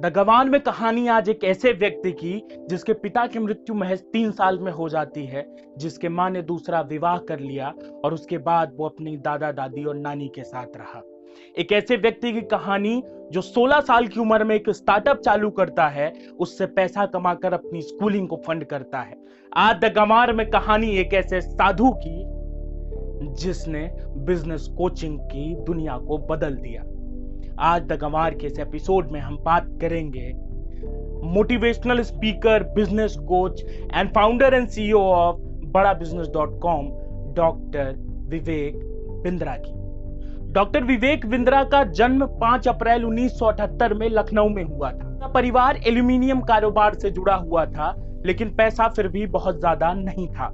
The गवार में कहानी आज एक ऐसे व्यक्ति की जिसके पिता की मृत्यु महज 3 साल में हो जाती है, जिसके माँ ने दूसरा विवाह कर लिया और उसके बाद वो अपनी दादा दादी और नानी के साथ रहा। एक ऐसे व्यक्ति की कहानी जो 16 साल की उम्र में एक स्टार्टअप चालू करता है, उससे पैसा कमाकर अपनी स्कूलिंग को फंड करता है। आज द गवार में कहानी एक ऐसे साधु की जिसने बिजनेस कोचिंग की दुनिया को बदल दिया। आज द गवार के इस एपिसोड में हम बात करेंगे motivational speaker, business coach and founder and CEO of badabusiness.com doctor Vivek Bindra की। डॉक्टर विवेक बिंद्रा का जन्म 5 अप्रैल 1978 में लखनऊ में हुआ था। उनका परिवार एल्यूमिनियम कारोबार से जुड़ा हुआ था, लेकिन पैसा फिर भी बहुत ज्यादा नहीं था।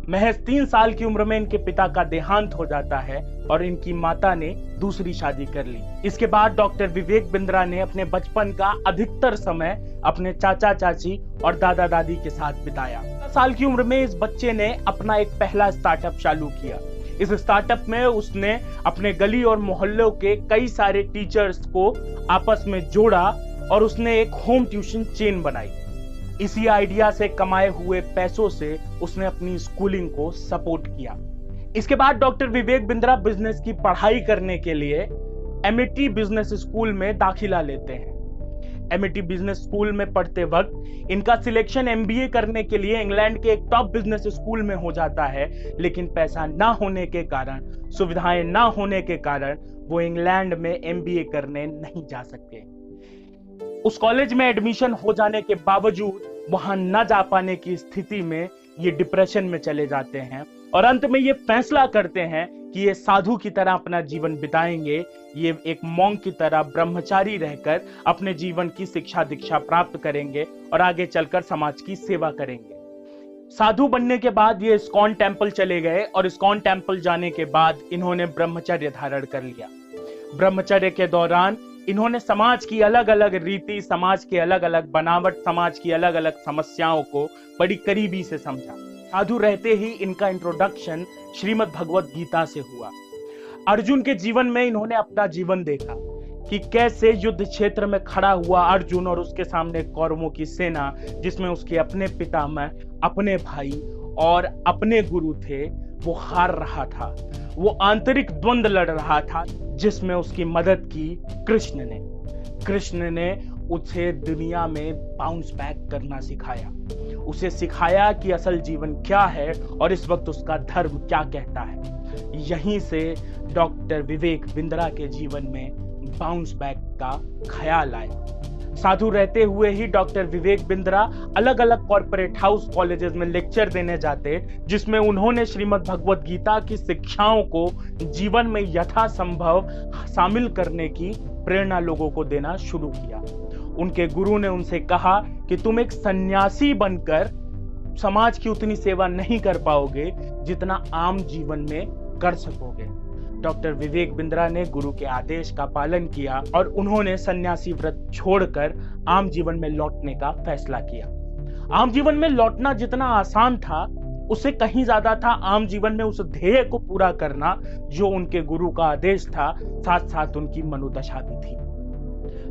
महज 3 साल की उम्र में इनके पिता का देहांत हो जाता है और इनकी माता ने दूसरी शादी कर ली। इसके बाद डॉक्टर विवेक बिंद्रा ने अपने बचपन का अधिकतर समय अपने चाचा चाची और दादा दादी के साथ बिताया। 10 साल की उम्र में इस बच्चे ने अपना एक पहला स्टार्टअप चालू किया। इस स्टार्टअप में उसने अपने गली और मोहल्लों के कई सारे टीचर्स को आपस में जोड़ा और उसने एक होम ट्यूशन चेन बनाई। इसी आइडिया से कमाए हुए पैसों से उसने अपनी स्कूलिंग को सपोर्ट किया। इसके बाद डॉक्टर विवेक बिंद्रा बिजनेस की पढ़ाई करने के लिए एमईटी बिजनेस स्कूल में दाखिला लेते हैं। एमईटी बिजनेस स्कूल में पढ़ते वक्त इनका सिलेक्शन एमबीए करने के लिए इंग्लैंड के एक टॉप बिजनेस स्कूल में हो जाता है, लेकिन पैसा ना होने के कारण, सुविधाएं ना होने के कारण वो इंग्लैंड में एमबीए करने नहीं जा सकते। उस कॉलेज में एडमिशन हो जाने के बावजूद वहां न जा पाने की स्थिति में ये डिप्रेशन में चले जाते हैं और अंत में ये फैसला करते हैं कि ये साधु की तरह अपना जीवन बिताएंगे। ये एक मॉन्क की तरह ब्रह्मचारी रहकर अपने जीवन की शिक्षा दीक्षा प्राप्त करेंगे और आगे चलकर समाज की सेवा करेंगे। साधु बनने के बाद ये इस्कॉन टेम्पल चले गए और इस्कॉन टेम्पल जाने के बाद इन्होंने ब्रह्मचर्य धारण कर लिया। ब्रह्मचर्य के दौरान इन्होंने समाज की अलग अलग रीति, समाज के अलग अलग बनावट, समाज की अलग अलग समस्याओं को बड़ी करीबी से समझा। साधु रहते ही इनका इंट्रोडक्शन श्रीमद् भगवत गीता से हुआ। अर्जुन के जीवन में इन्होंने अपना जीवन देखा कि कैसे युद्ध क्षेत्र में खड़ा हुआ अर्जुन और उसके सामने कौरवों की सेना, जिसमें उसके अपने पितामह, अपने भाई और अपने गुरु थे, वो हार रहा था। वो आंतरिक द्वंद्व लड़ रहा था, जिसमें उसकी मदद की कृष्ण ने उसे दुनिया में बाउंस बैक करना सिखाया। उसे सिखाया कि असल जीवन क्या है और इस वक्त उसका धर्म क्या कहता है। यहीं से डॉक्टर विवेक बिंद्रा के जीवन में बाउंस बैक का ख्याल आया। साधु रहते हुए ही डॉक्टर विवेक बिंद्रा अलग अलग कॉर्पोरेट हाउस कॉलेजेस में लेक्चर देने जाते, जिसमें उन्होंने श्रीमद् भगवत गीता की शिक्षाओं को जीवन में यथासंभव शामिल करने की प्रेरणा लोगों को देना शुरू किया। उनके गुरु ने उनसे कहा कि तुम एक सन्यासी बनकर समाज की उतनी सेवा नहीं कर पाओगे जितना आम जीवन में कर सकोगे। डॉक्टर विवेक बिंद्रा ने गुरु के आदेश का पालन किया और उन्होंने सन्यासी व्रत छोड़कर आम जीवन में लौटने का फैसला किया। आम जीवन में लौटना जितना आसान था, उससे कहीं ज्यादा था आम जीवन में उस ध्येय को पूरा करना जो उनके गुरु का आदेश था, साथ साथ उनकी मनोदशा भी थी।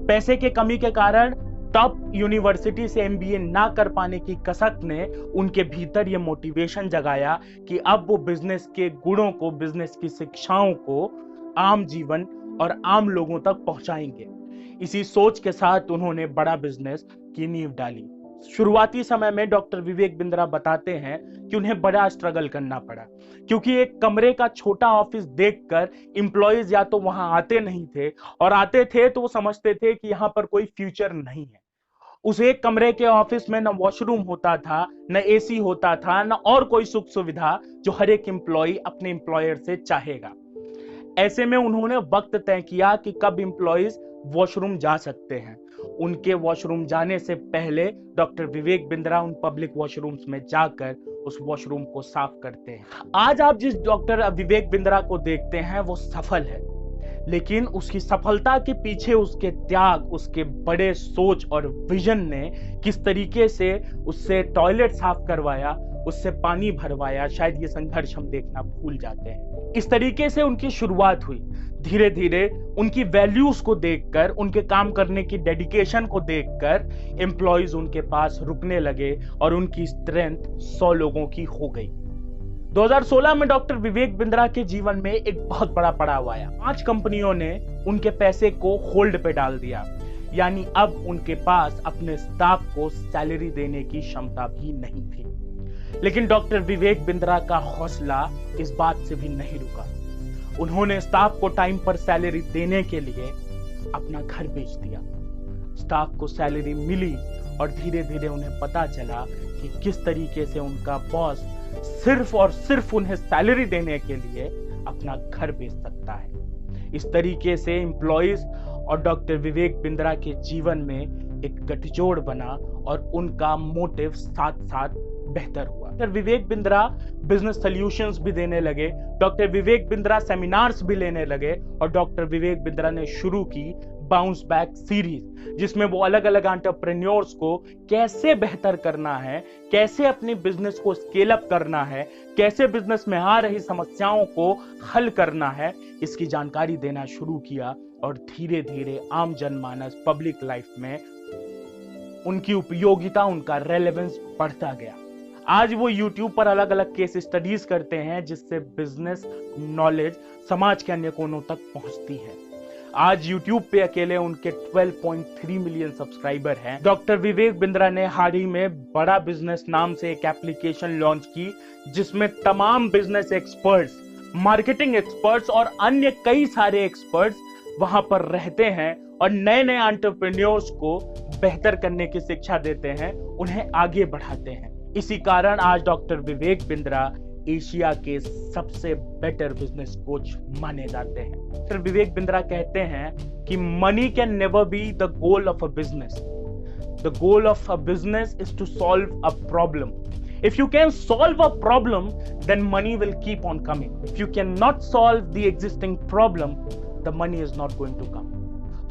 पैसे के कमी के कारण टॉप यूनिवर्सिटी से एमबीए ना कर पाने की कसक ने उनके भीतर यह मोटिवेशन जगाया कि अब वो बिजनेस के गुणों को, बिजनेस की शिक्षाओं को आम जीवन और आम लोगों तक पहुंचाएंगे। इसी सोच के साथ उन्होंने बड़ा बिजनेस की नींव डाली। शुरुआती समय में डॉक्टर विवेक बिंद्रा बताते हैं कि उन्हें बड़ा स्ट्रगल करना पड़ा, क्योंकि एक कमरे का छोटा ऑफिस देखकर एम्प्लॉयज या तो वहां आते नहीं थे, और आते थे तो वो समझते थे कि यहाँ पर कोई फ्यूचर नहीं है। उस एक कमरे के ऑफिस में न वॉशरूम होता था, न एसी होता था, न और कोई सुख सुविधा जो हर एक एम्प्लॉय अपने एम्प्लॉयर से चाहेगा। ऐसे में उन्होंने वक्त तय किया कि कब एम्प्लॉयज वॉशरूम जा सकते हैं। उनके वॉशरूम जाने से पहले डॉक्टर विवेक बिंद्रा उन पब्लिक वॉशरूम्स में जाकर उस वॉशरूम को साफ करते हैं। आज आप जिस डॉक्टर विवेक बिंद्रा को देखते हैं वो सफल है, लेकिन उसकी सफलता के पीछे उसके त्याग, उसके बड़े सोच और विजन ने किस तरीके से उससे टॉयलेट साफ करवाया उससे पानी भरवाया, शायद ये संघर्ष हम देखना भूल जाते हैं। इस तरीके से उनकी शुरुआत हुई। धीरे धीरे उनकी वैल्यूज को देखकर, उनके काम करने की डेडिकेशन को देखकर एम्प्लॉयज उनके पास रुकने लगे और उनकी स्ट्रेंथ 100 लोगों की हो गई। 2016 में डॉक्टर विवेक बिंद्रा के जीवन में एक बहुत बड़ा पड़ाव आया। 5 कंपनियों ने उनके पैसे को होल्ड पे डाल दिया, यानी अब उनके पास अपने स्टाफ को सैलरी देने की क्षमता भी नहीं थी। लेकिन डॉक्टर विवेक बिंद्रा का हौसला इस बात से भी नहीं रुका। उन्होंने स्टाफ को टाइम पर सैलरी देने के लिए अपना घर बेच दिया। स्टाफ को सैलरी मिली और धीरे धीरे उन्हें पता चला कि किस तरीके से उनका बॉस सिर्फ और सिर्फ उन्हें सैलरी देने के लिए अपना घर बेच सकता है। इस तरीके से एम्प्लॉयज और डॉक्टर विवेक बिंद्रा के जीवन में एक गठजोड़ बना और उनका मोटिव साथ साथ बेहतर हुआ। Doctor Vivek Bindra business solutions भी देने लगे, डॉक्टर विवेक बिंद्रा सेमिनार्स भी लेने लगे और डॉक्टर विवेक बिंद्रा ने शुरू की बाउंस बैक सीरीज, जिसमें वो अलग अलग एंटरप्रेन्योर्स को कैसे बेहतर करना है, कैसे अपने बिजनेस को स्केल अप करना है, कैसे बिजनेस में आ रही समस्याओं को हल करना है, इसकी जानकारी देना शुरू किया और धीरे धीरे आम जनमानस पब्लिक लाइफ में उनकी उपयोगिता, उनका रेलेवेंस बढ़ता गया। आज वो YouTube पर अलग अलग केस स्टडीज करते हैं जिससे बिजनेस नॉलेज समाज के अन्य कोनों तक पहुंचती है। आज YouTube पे अकेले उनके 12.3 मिलियन सब्सक्राइबर हैं। डॉक्टर विवेक बिंद्रा ने हाल ही में बड़ा बिजनेस नाम से एक एप्लीकेशन लॉन्च की, जिसमें तमाम बिजनेस एक्सपर्ट्स, मार्केटिंग एक्सपर्ट्स और अन्य कई सारे एक्सपर्ट्स वहां पर रहते हैं और नए नए एंटरप्रेन्योर्स को बेहतर करने की शिक्षा देते हैं, उन्हें आगे बढ़ाते हैं। इसी कारण आज डॉक्टर विवेक बिंद्रा एशिया के सबसे बेटर बिजनेस कोच माने जाते हैं। डॉक्टर विवेक बिंद्रा कहते हैं कि money can never be the goal of a business. The goal of a business is to solve a problem. If you can solve a problem, then money will keep on coming. If you cannot solve the existing problem, the money is not going to come.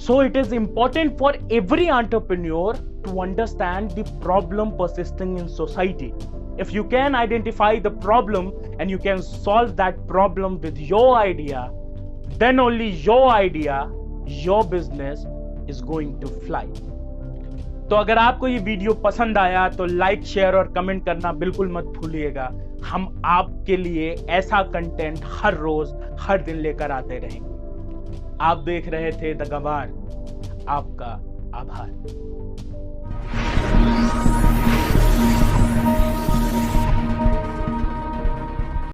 So it is important for every entrepreneur to understand the problem persisting in society. If you can identify the problem and you can solve that problem with your idea, then only your idea, your business is going to fly. तो अगर आपको ये video पसंद आया तो like, share और comment करना बिल्कुल मत भूलिएगा। हम आपके लिए ऐसा कंटेंट हर रोज हर दिन लेकर आते रहेंगे। आप देख रहे थे द गवार। आपका आभार।